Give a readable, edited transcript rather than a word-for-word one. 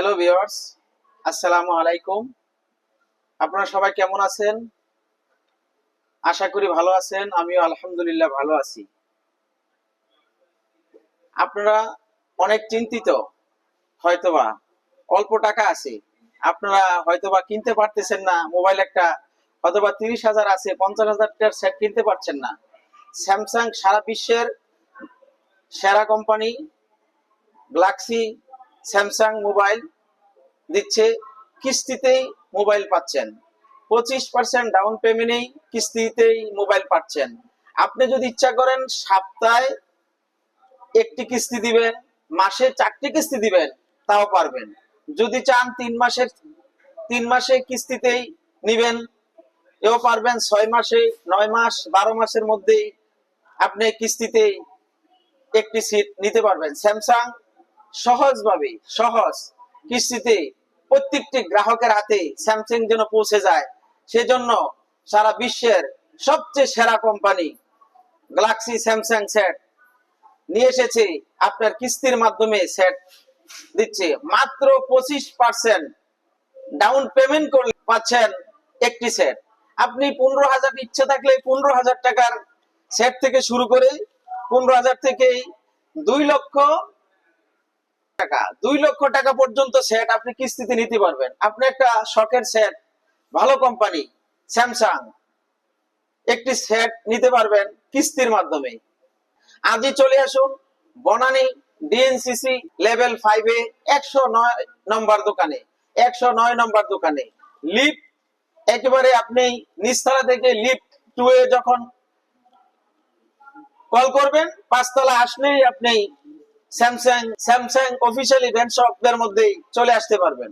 Hello viewers, আসসালামু আলাইকুম। আপনারা সবাই কেমন আছেন? আশা করি ভালো আছেন। আমিও আলহামদুলিল্লাহ ভালো আছি। আপনারা অনেক চিন্তিত, হয়তোবা অল্প টাকা আছে, আপনারা হয়তোবা কিনতে পারতেছেন না মোবাইল একটা, হয়তোবা 30,000 আছে, 50,000 টাকার সেট কিনতে পারছেন না। স্যামসাং সারা বিশ্বের সেরা কোম্পানি। গ্যালাক্সি স্যামসাং মোবাইল দিচ্ছে, কিস্তিতেই মোবাইল পাচ্ছেন। 25% ডাউন পেমেন্টেই কিস্তিতেই মোবাইল পাচ্ছেন। আপনি যদি ইচ্ছা করেন সপ্তাহে একটি কিস্তি দিবেন, মাসে 4টি কিস্তি দিবেন, তাও পারবেন। যদি চান 3 মাসে কিস্তিতেই নিবেন, এও পারবেন। 6 মাসে, 9 মাস, 12 মাসের মধ্যেই আপনি কিস্তিতেই একটি সিট নিতে পারবেন। স্যামসাং সহজভাবে সহজ কিস্তিতে প্রত্যেকটি গ্রাহকের হাতে স্যামসাং যেন পৌঁছে যায়, সেজন্য সারা বিশ্বের সবচেয়ে সেরা কোম্পানি গ্যালাক্সি স্যামসাং সেট নিয়ে এসেছে। আপনার কিস্তির মাধ্যমে সেট দিচ্ছে। মাত্র 25% ডাউন পেমেন্ট করলে পাচ্ছেন একটি সেট। আপনি 15,000 ইচ্ছে থাকলে 15,000 টাকার সেট থেকে শুরু করে 15,000 থেকে 2 লক্ষ টাকা, 2 লক্ষ টাকা পর্যন্ত সেট আপনি কিস্তিতে নিতে পারবেন। আপনি একটা শখের সেট, ভালো কোম্পানি স্যামসাং একটি সেট নিতে পারবেন কিস্তির মাধ্যমে। আজই চলে আসুন বনানী ডিএনসিসি লেভেল 5 এ 109 নম্বর দোকানে। 109 নম্বর দোকানে লিফট একেবারে আপনি নিচতলা থেকে লিফট 2 এ যখন কল করবেন, 5তলা আসলেই আপনি স্যামসাং অফিসিয়াল ইভেন্ট শপের মধ্যেই চলে আসতে পারবেন।